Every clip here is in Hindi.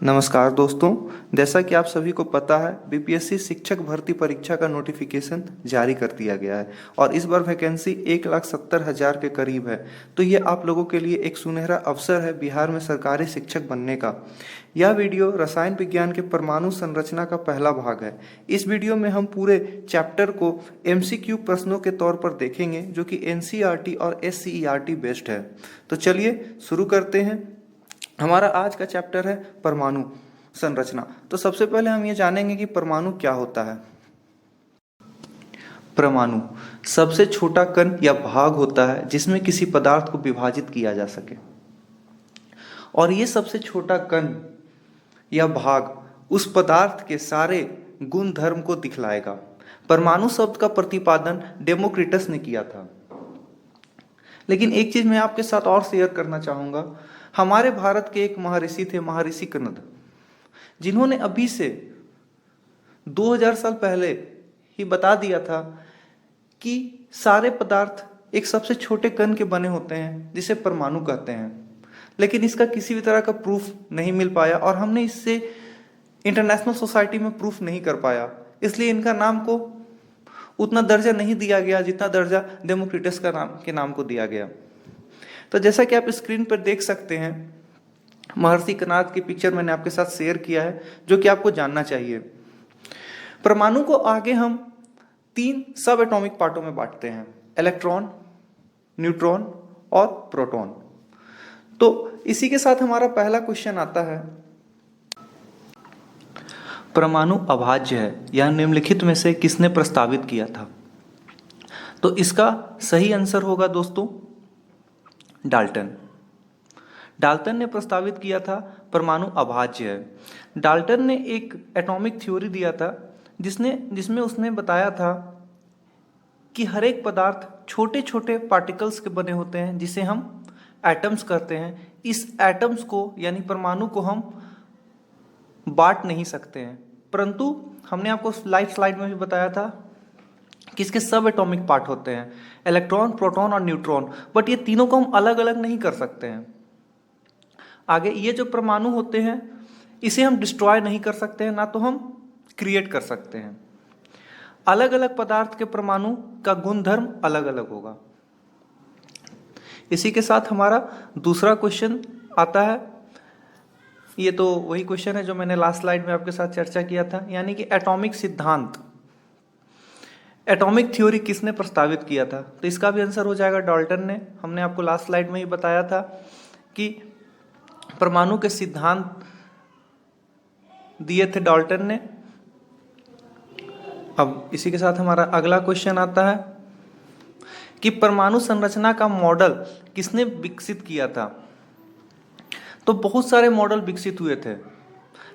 नमस्कार दोस्तों, जैसा कि आप सभी को पता है बीपीएससी शिक्षक भर्ती परीक्षा का नोटिफिकेशन जारी कर दिया गया है और इस बार वैकेंसी 1,70,000 के करीब है। तो ये आप लोगों के लिए एक सुनहरा अवसर है बिहार में सरकारी शिक्षक बनने का। यह वीडियो रसायन विज्ञान के परमाणु संरचना का पहला भाग है। इस वीडियो में हम पूरे चैप्टर को एमसीक्यू प्रश्नों के तौर पर देखेंगे जो कि एनसीईआरटी और एससीईआरटी बेस्ड है। तो चलिए शुरू करते हैं। हमारा आज का चैप्टर है परमाणु संरचना। तो सबसे पहले हम ये जानेंगे कि परमाणु क्या होता है। परमाणु सबसे छोटा कण या भाग होता है जिसमें किसी पदार्थ को विभाजित किया जा सके, और ये सबसे छोटा कण या भाग उस पदार्थ के सारे गुण धर्म को दिखलाएगा। परमाणु शब्द का प्रतिपादन डेमोक्रिटस ने किया था। लेकिन एक चीज मैं आपके साथ और शेयर करना चाहूंगा। हमारे भारत के एक महर्षि थे, महर्षि कणद, जिन्होंने अभी से 2000 साल पहले ही बता दिया था कि सारे पदार्थ एक सबसे छोटे कण के बने होते हैं जिसे परमाणु कहते हैं। लेकिन इसका किसी भी तरह का प्रूफ नहीं मिल पाया और हमने इससे इंटरनेशनल सोसाइटी में प्रूफ नहीं कर पाया, इसलिए इनका नाम को उतना दर्जा नहीं दिया गया जितना दर्जा डेमोक्रिटस के नाम को दिया गया। तो जैसा कि आप स्क्रीन पर देख सकते हैं, महर्षि कणाद की पिक्चर मैंने आपके साथ शेयर किया है जो कि आपको जानना चाहिए। परमाणु को आगे हम 3 सब एटॉमिक पार्टों में बांटते हैं, इलेक्ट्रॉन, न्यूट्रॉन और प्रोटॉन। तो इसी के साथ हमारा पहला क्वेश्चन आता है, परमाणु अभाज्य है यह निम्नलिखित में से किसने प्रस्तावित किया था? तो इसका सही आंसर होगा दोस्तों डाल्टन। डाल्टन ने प्रस्तावित किया था परमाणु अभाज्य है। डाल्टन ने एक एटॉमिक थ्योरी दिया था जिसमें उसने बताया था कि हर एक पदार्थ छोटे छोटे पार्टिकल्स के बने होते हैं जिसे हम एटम्स कहते हैं। इस एटम्स को यानी परमाणु को हम बांट नहीं सकते हैं, परंतु हमने आपको स्लाइड में भी बताया था कि इसके सब एटॉमिक पार्ट होते हैं, इलेक्ट्रॉन, प्रोटॉन और न्यूट्रॉन। बट ये तीनों को हम अलग अलग नहीं कर सकते हैं। आगे ये जो परमाणु होते हैं इसे हम डिस्ट्रॉय नहीं कर सकते हैं, ना तो हम क्रिएट कर सकते हैं। अलग अलग पदार्थ के परमाणु का गुणधर्म अलग अलग होगा। इसी के साथ हमारा दूसरा क्वेश्चन आता है। ये तो वही क्वेश्चन है जो मैंने लास्ट स्लाइड में आपके साथ चर्चा किया था, यानी कि एटॉमिक सिद्धांत, एटॉमिक थ्योरी किसने प्रस्तावित किया था? तो इसका भी आंसर हो जाएगा डाल्टन ने। हमने आपको लास्ट स्लाइड में ही बताया था कि परमाणु के सिद्धांत दिए थे डाल्टन ने। अब इसी के साथ हमारा अगला क्वेश्चन आता है कि परमाणु संरचना का मॉडल किसने विकसित किया था? तो बहुत सारे मॉडल विकसित हुए थे,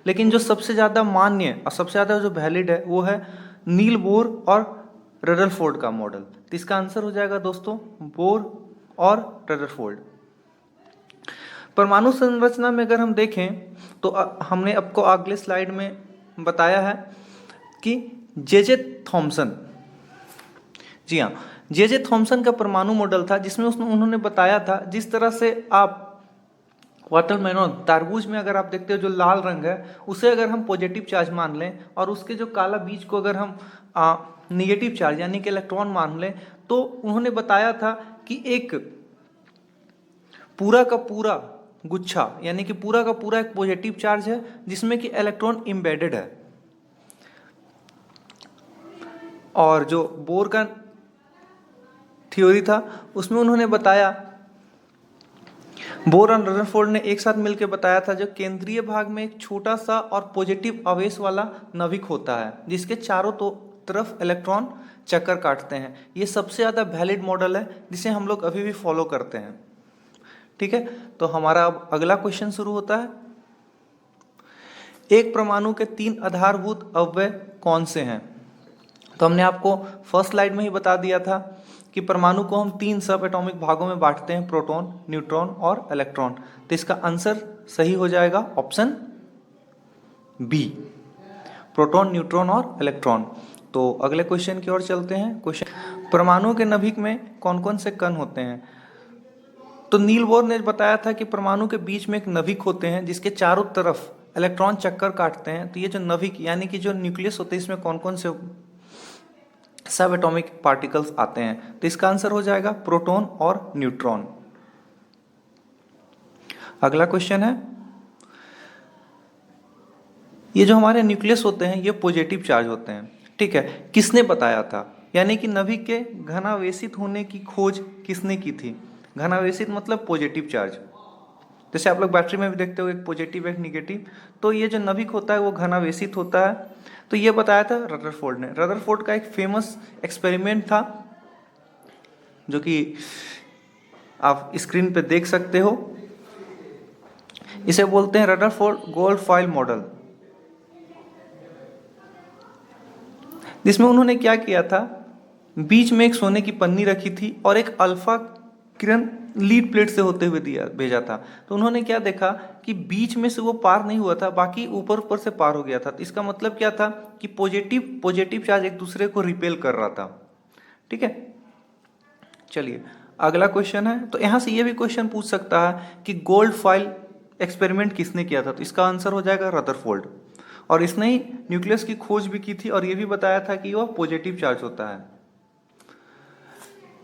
लेकिन जो सबसे ज़्यादा मान्य और सबसे ज़्यादा जो वैलिड है वो है नील बोर और रदरफोर्ड का मॉडल। तो इसका आंसर हो जाएगा दोस्तों बोर और रदरफोर्ड। परमाणु संरचना में अगर हम देखें तो हमने आपको अगले स्लाइड में बताया है कि जे थॉमसन, जी हाँ, जे थॉमसन का परमाणु मॉडल था जिसमें उन्होंने बताया था जिस तरह से आप वाटरमेलन, तरबूज में अगर आप देखते हो जो लाल रंग है उसे अगर हम पॉजिटिव चार्ज मान लें और उसके जो काला बीज को अगर हम नेगेटिव चार्ज यानी कि इलेक्ट्रॉन मान लें, तो उन्होंने बताया था कि एक पूरा का पूरा गुच्छा यानी कि पूरा का पूरा एक पॉजिटिव चार्ज है जिसमें कि इलेक्ट्रॉन एम्बेडेड है। और जो बोर का थ्योरी था उसमें उन्होंने बताया, बोर और रदरफोर्ड ने एक साथ मिलकर बताया था, जो केंद्रीय भाग में एक छोटा सा और पॉजिटिव आवेश वाला नाभिक होता है जिसके चारों तरफ इलेक्ट्रॉन चक्कर काटते हैं। ये सबसे ज़्यादा वैलिड मॉडल है जिसे हम लोग अभी भी फॉलो करते हैं। ठीक है, तो हमारा अब अगला क्वेश्चन शुरू होता है। एक परमाणु के 3 आधारभूत अवयव कौन से हैं? तो हमने आपको फर्स्ट स्लाइड में ही बता दिया था कि परमाणु को हम 3 सब एटॉमिक भागों में बांटते हैं, प्रोटॉन, न्यूट्रॉन और इलेक्ट्रॉन। तो इसका आंसर सही हो जाएगा ऑप्शन बी, प्रोटॉन, न्यूट्रॉन और इलेक्ट्रॉन। तो अगले क्वेश्चन की ओर चलते हैं। क्वेश्चन, परमाणु के नाभिक में कौन कौन से कण होते हैं? तो नील बोर ने बताया था कि परमाणु के बीच में एक नाभिक होते हैं जिसके चारों तरफ इलेक्ट्रॉन चक्कर काटते हैं तो ये जो नाभिक यानी कि जो न्यूक्लियस होते हैं इसमें कौन कौन से सब एटॉमिक पार्टिकल्स आते हैं? तो इसका आंसर हो जाएगा प्रोटॉन और न्यूट्रॉन। अगला क्वेश्चन है, ये जो हमारे न्यूक्लियस होते हैं ये पॉजिटिव चार्ज होते हैं, ठीक है। किसने बताया था? यानी कि नाभिक के घनावेशित होने की खोज किसने की थी? घनावेशित मतलब पॉजिटिव चार्ज। जैसे आप लोग बैटरी में भी देखते हो एक पॉजिटिव एक निगेटिव, तो ये जो नाभिक होता है वो घनावेशित होता है। तो ये बताया था रदरफोर्ड ने। रदरफोर्ड का एक फेमस एक्सपेरिमेंट था जो कि आप स्क्रीन पे देख सकते हो। इसे बोलते हैं रदरफोर्ड गोल्डफाइल मॉडल, जिसमें उन्होंने क्या किया था, बीच में एक सोने की पन्नी रखी थी और एक अल्फा किरण लीड प्लेट से होते हुए भेजा था। तो उन्होंने क्या देखा कि बीच में से वो पार नहीं हुआ था, बाकी ऊपर ऊपर से पार हो गया था। तो इसका मतलब क्या था कि पॉजिटिव चार्ज एक दूसरे को रिपेल कर रहा था, ठीक है। चलिए अगला क्वेश्चन है, तो यहां से ये भी क्वेश्चन पूछ सकता है कि गोल्ड फॉइल एक्सपेरिमेंट किसने किया था? तो इसका आंसर हो जाएगा रदरफोर्ड। और इसने ही न्यूक्लियस की खोज भी की थी और ये भी बताया था कि वह पॉजिटिव चार्ज होता है।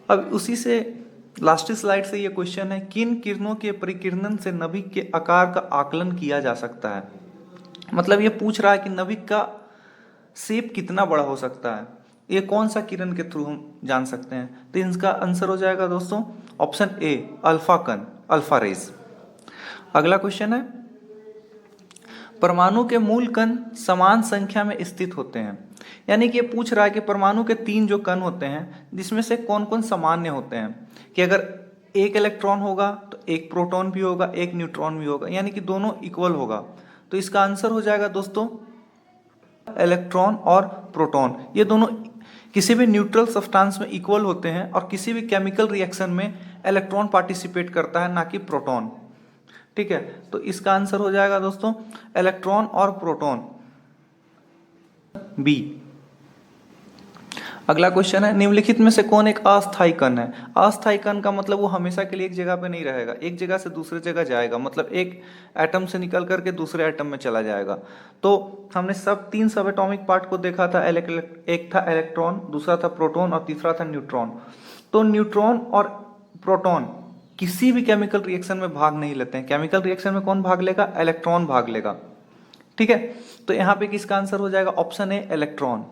अब उसी से लास्ट स्लाइड से ये क्वेश्चन है, किन किरणों के परिकिरणन से नाभिक के आकार का आकलन किया जा सकता है? मतलब ये पूछ रहा है कि नाभिक का शेप कितना बड़ा हो सकता है, ये कौन सा किरण के थ्रू हम जान सकते हैं? तो इसका आंसर हो जाएगा दोस्तों ऑप्शन ए, अल्फा कण, अल्फा रेज। अगला क्वेश्चन है, परमाणु के मूल कण समान संख्या में स्थित होते हैं। यानी कि ये पूछ रहा है कि परमाणु के 3 जो कण होते हैं जिसमें से कौन कौन सामान्य होते हैं, कि अगर एक इलेक्ट्रॉन होगा तो एक प्रोटॉन भी होगा, एक न्यूट्रॉन भी होगा, यानी कि दोनों इक्वल होगा। तो इसका आंसर हो जाएगा दोस्तों इलेक्ट्रॉन और प्रोटॉन। ये दोनों किसी भी न्यूट्रल सब्सटेंस में इक्वल होते हैं और किसी भी केमिकल रिएक्शन में इलेक्ट्रॉन पार्टिसिपेट करता है, ना कि प्रोटॉन, ठीक है। तो इसका आंसर हो जाएगा दोस्तों इलेक्ट्रॉन और प्रोटॉन, बी। अगला क्वेश्चन है, निम्नलिखित में से कौन एक अस्थायी कण है? अस्थायी कण का मतलब वो हमेशा के लिए एक जगह पे नहीं रहेगा, एक जगह से दूसरे जगह जाएगा, मतलब एक एटम से निकल करके दूसरे एटम में चला जाएगा। तो हमने 3 सब एटॉमिक पार्ट को देखा था, एक था इलेक्ट्रॉन, दूसरा था प्रोटॉन और तीसरा था न्यूट्रॉन। तो न्यूट्रॉन और प्रोटॉन किसी भी केमिकल रिएक्शन में भाग नहीं लेते हैं। केमिकल रिएक्शन में कौन भाग लेगा? इलेक्ट्रॉन भाग लेगा, ठीक है। तो यहाँ पे किसका आंसर हो जाएगा? Option A, electron.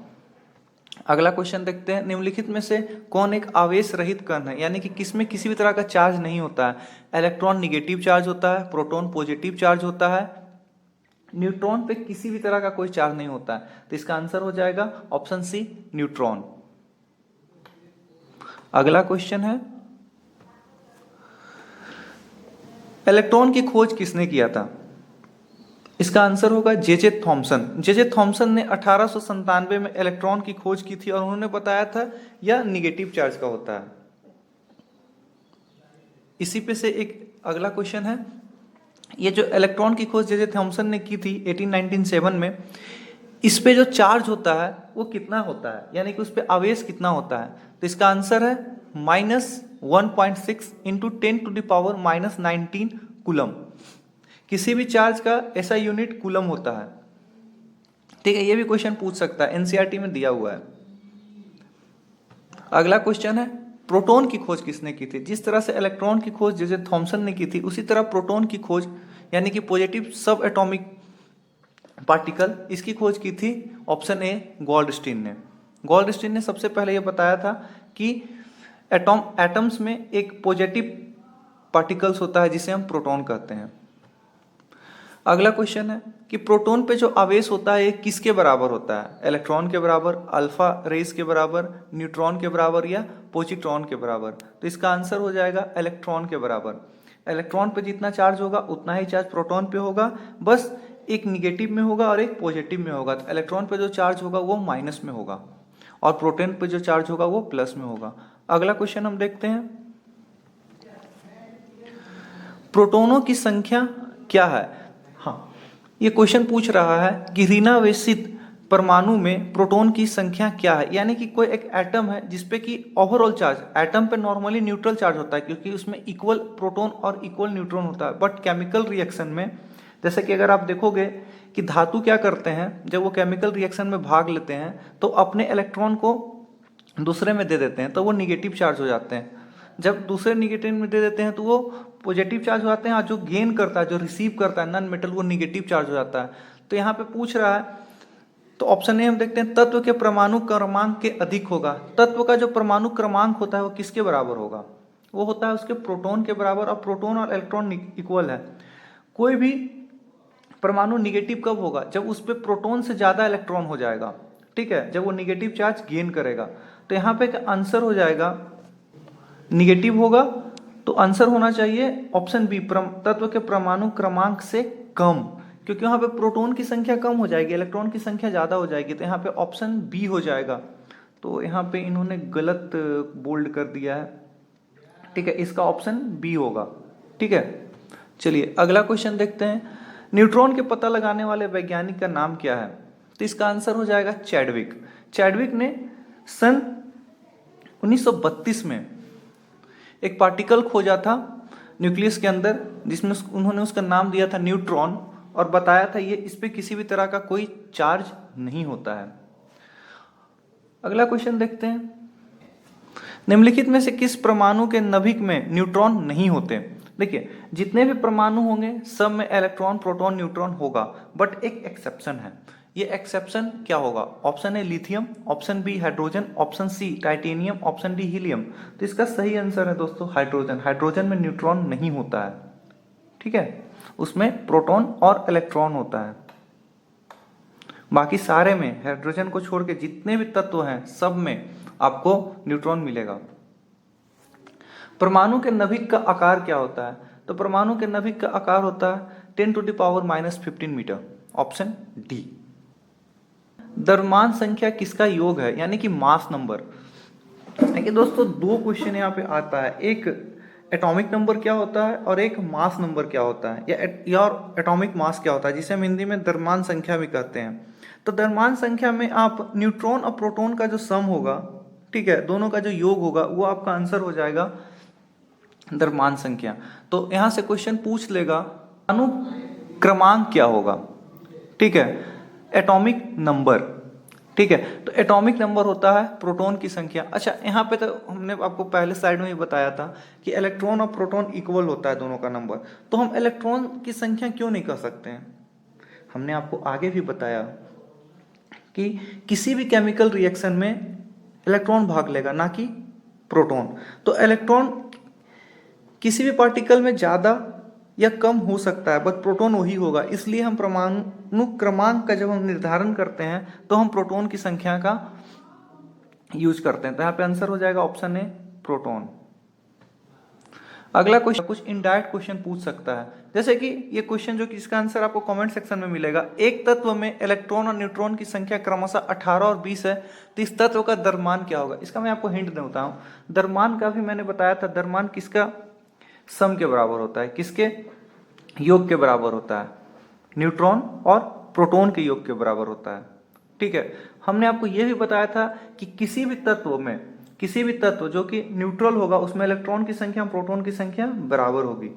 अगला क्वेश्चन देखते हैं, निम्नलिखित में से कौन एक आवेश रहित कण है? यानी कि किसमें किसी भी तरह का चार्ज नहीं होता है। इलेक्ट्रॉन निगेटिव चार्ज होता है, प्रोटॉन पॉजिटिव चार्ज होता है, न्यूट्रॉन पे किसी भी तरह का कोई चार्ज नहीं होता है। तो इसका आंसर हो जाएगा ऑप्शन सी, न्यूट्रॉन। अगला क्वेश्चन है, इलेक्ट्रॉन की खोज किसने किया था? इसका आंसर होगा जे थॉमसन। जे थॉमसन ने 1897 में इलेक्ट्रॉन की खोज की थी और उन्होंने बताया था यह निगेटिव चार्ज का होता है। इसी पे से एक अगला क्वेश्चन है, ये जो इलेक्ट्रॉन की खोज जे थॉमसन ने की थी 1897 में, इस पे जो चार्ज होता है वो कितना होता है, यानी कि उस पे आवेश कितना होता है? तो इसका आंसर है -1.6 इंटू 10⁻⁻19 कूलम। किसी भी चार्ज का ऐसा यूनिट कूलम होता है, ठीक है। ये भी क्वेश्चन पूछ सकता है, एनसीईआरटी में दिया हुआ है। अगला क्वेश्चन है, प्रोटॉन की खोज किसने की थी? जिस तरह से इलेक्ट्रॉन की खोज जे थॉमसन ने की थी, उसी तरह प्रोटॉन की खोज यानी कि पॉजिटिव सब एटॉमिक पार्टिकल, इसकी खोज की थी ऑप्शन ए, गोल्डस्टीन ने। गोल्डस्टीन ने सबसे पहले यह बताया था कि एटम्स में एक पॉजिटिव पार्टिकल्स होता है जिसे हम प्रोटॉन कहते हैं। अगला क्वेश्चन है कि प्रोटॉन पे जो आवेश होता है ये किसके बराबर होता है? इलेक्ट्रॉन के बराबर, अल्फा रेस के बराबर, न्यूट्रॉन के बराबर या पॉजिट्रॉन के बराबर? तो इसका आंसर हो जाएगा इलेक्ट्रॉन के बराबर। इलेक्ट्रॉन पे जितना चार्ज होगा उतना ही चार्ज प्रोटॉन पे होगा, बस एक निगेटिव में होगा और एक पॉजिटिव में होगा। तो इलेक्ट्रॉन पे जो चार्ज होगा वो माइनस में होगा और प्रोटॉन पे जो चार्ज होगा वो प्लस में होगा। अगला क्वेश्चन हम देखते हैं, प्रोटॉनों की संख्या क्या है? हाँ, ये क्वेश्चन पूछ रहा है कि ऋणावेशित परमाणु में प्रोटॉन की संख्या क्या है। यानी कि कोई एक एटम है जिसपे कि ओवरऑल चार्ज, एटम पे नॉर्मली न्यूट्रल चार्ज होता है क्योंकि उसमें इक्वल प्रोटॉन और इक्वल न्यूट्रॉन होता है, बट केमिकल रिएक्शन में जैसे कि अगर आप देखोगे कि धातु क्या करते हैं, जब वो केमिकल रिएक्शन में भाग लेते हैं तो अपने इलेक्ट्रॉन को दूसरे में दे देते हैं, तो वो निगेटिव चार्ज हो जाते हैं। जब दूसरे निगेटिव में दे देते हैं तो वो पॉजिटिव चार्ज हो जाते हैं, और जो गेन करता है, जो रिसीव करता है नॉन मेटल, वो निगेटिव चार्ज हो जाता है। तो यहाँ पे पूछ रहा है, तो ऑप्शन ए हम देखते हैं, तत्व के परमाणु क्रमांक के अधिक होगा। तत्व का जो परमाणु क्रमांक होता है वो किसके बराबर होगा? वो होता है उसके प्रोटॉन के बराबर, और प्रोटॉन और इलेक्ट्रॉन इक्वल है। कोई भी परमाणु निगेटिव कब होगा? जब उस पर प्रोटॉन से ज्यादा इलेक्ट्रॉन हो जाएगा, ठीक है, जब वो निगेटिव चार्ज गेन करेगा। तो यहाँ पे आंसर हो जाएगा निगेटिव होगा, तो आंसर होना चाहिए ऑप्शन बी, तत्व के परमाणु क्रमांक से कम, क्योंकि यहाँ पे प्रोटॉन की संख्या कम हो जाएगी, इलेक्ट्रॉन की संख्या ज्यादा हो जाएगी। तो यहाँ पे ऑप्शन बी हो जाएगा। तो यहाँ पे इन्होंने गलत बोल्ड कर दिया है, ठीक है, इसका ऑप्शन बी होगा। ठीक है, चलिए अगला क्वेश्चन देखते हैं। न्यूट्रॉन के पता लगाने वाले वैज्ञानिक का नाम क्या है? तो इसका आंसर हो जाएगा चैडविक। चैडविक ने सन 1932 में एक पार्टिकल खोजा था न्यूक्लियस के अंदर, जिसमें उन्होंने उसका नाम दिया था न्यूट्रॉन, और बताया था ये इस पे किसी भी तरह का कोई चार्ज नहीं होता है। अगला क्वेश्चन देखते हैं। निम्नलिखित में से किस परमाणु के नाभिक में न्यूट्रॉन नहीं होते? देखिए, जितने भी परमाणु होंगे सब में इलेक्ट्रॉन, प्रोटॉन, न्यूट्रॉन होगा, बट एक एक्सेप्शन है। ये एक्सेप्शन क्या होगा? Option A lithium, option B hydrogen, option C titanium, option D helium. तो इसका सही आंसर है दोस्तों हाइड्रोजन। हाइड्रोजन में न्यूट्रॉन नहीं होता है, ठीक है, उसमें प्रोटॉन और इलेक्ट्रॉन होता है। बाकी सारे में, हाइड्रोजन को छोड़ के जितने भी तत्व हैं सब में आपको न्यूट्रॉन मिलेगा। परमाणु के नाभिक का आकार क्या होता है? तो परमाणु के नाभिक का आकार होता है 10⁻⁻15 मीटर, ऑप्शन डी। द्रव्यमान संख्या किसका योग है, यानी कि मास नंबर? देखिए दोस्तों, दो क्वेश्चन यहाँ पे आता है, एक एटॉमिक नंबर क्या होता है और एक मास नंबर क्या होता है, या एटॉमिक मास क्या होता है, जिसे हम हिंदी में द्रव्यमान संख्या भी कहते हैं। तो द्रव्यमान संख्या में आप न्यूट्रॉन और प्रोटॉन का जो सम होगा, ठीक है, दोनों का जो योग होगा, वो आपका आंसर हो जाएगा द्रव्यमान संख्या। तो यहां से क्वेश्चन पूछ लेगा अणु क्रमांक क्या होगा, ठीक है, एटॉमिक नंबर, ठीक है। तो एटॉमिक नंबर होता है प्रोटॉन की संख्या। अच्छा, यहाँ पे तो हमने आपको पहले स्लाइड में ही बताया था कि इलेक्ट्रॉन और प्रोटॉन इक्वल होता है दोनों का नंबर, तो हम इलेक्ट्रॉन की संख्या क्यों नहीं कह सकते हैं? हमने आपको आगे भी बताया कि किसी भी केमिकल रिएक्शन में इलेक्ट्रॉन भाग लेगा, ना कि प्रोटॉन। तो इलेक्ट्रॉन किसी भी पार्टिकल में ज्यादा या कम हो सकता है, बट प्रोटॉन वही होगा। इसलिए हम परमाणु क्रमांक का जब हम निर्धारण करते हैं तो हम प्रोटॉन की संख्या का यूज करते हैं। तो यहाँ पे आंसर हो जाएगा ऑप्शन ए, प्रोटॉन। अगला क्वेश्चन कुछ इनडायरेक्ट क्वेश्चन पूछ सकता है, जैसे कि ये क्वेश्चन जो कि इसका आंसर आपको कमेंट सेक्शन में मिलेगा। एक तत्व में इलेक्ट्रॉन और न्यूट्रॉन की संख्या क्रमशः 18 और 20 है, तो इस तत्व का द्रव्यमान क्या होगा? इसका मैं आपको हिंट देता हूँ। द्रव्यमान का भी मैंने बताया था, द्रव्यमान किसका सम के बराबर होता है, किसके योग के बराबर होता है? न्यूट्रॉन और प्रोटॉन के योग के बराबर होता है, ठीक है। हमने आपको यह भी बताया था कि किसी भी तत्व में, किसी भी तत्व जो कि न्यूट्रल होगा, उसमें इलेक्ट्रॉन की संख्या प्रोटॉन की संख्या बराबर होगी।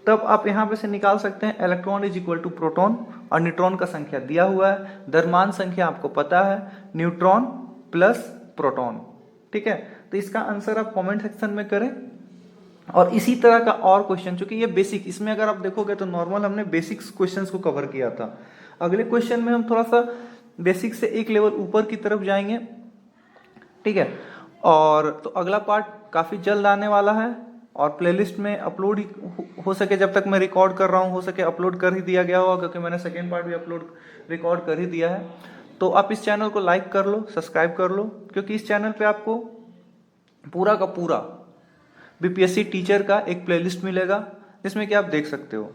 तब आप यहाँ पे से निकाल सकते हैं electron is equal to proton, और न्यूट्रॉन का संख्या दिया हुआ है, द्रव्यमान संख्या आपको पता है, न्यूट्रॉन प्लस प्रोटॉन, ठीक है। तो इसका आंसर आप कमेंट सेक्शन में करें। और इसी तरह का और क्वेश्चन, चूंकि ये बेसिक, इसमें अगर आप देखोगे तो नॉर्मल हमने बेसिक्स क्वेश्चंस को कवर किया था। अगले क्वेश्चन में हम थोड़ा सा बेसिक से एक लेवल ऊपर की तरफ जाएंगे, ठीक है। और तो अगला पार्ट काफी जल्द आने वाला है, और प्लेलिस्ट में अपलोड हो सके, जब तक मैं रिकॉर्ड कर रहा हूँ हो सके अपलोड कर ही दिया गया होगा, क्योंकि मैंने सेकेंड पार्ट भी रिकॉर्ड कर ही दिया है। तो आप इस चैनल को लाइक कर लो, सब्सक्राइब कर लो, क्योंकि इस चैनल पे आपको पूरा का पूरा बीपीएससी टीचर का एक प्लेलिस्ट मिलेगा, जिसमें कि आप देख सकते हो,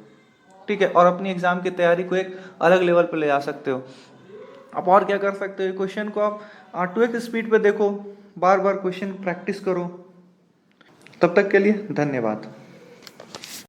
ठीक है, और अपनी एग्जाम की तैयारी को एक अलग लेवल पर ले जा सकते हो। आप और क्या कर सकते हो, क्वेश्चन को आप 2x स्पीड पे देखो, बार बार क्वेश्चन प्रैक्टिस करो। तब तक के लिए धन्यवाद।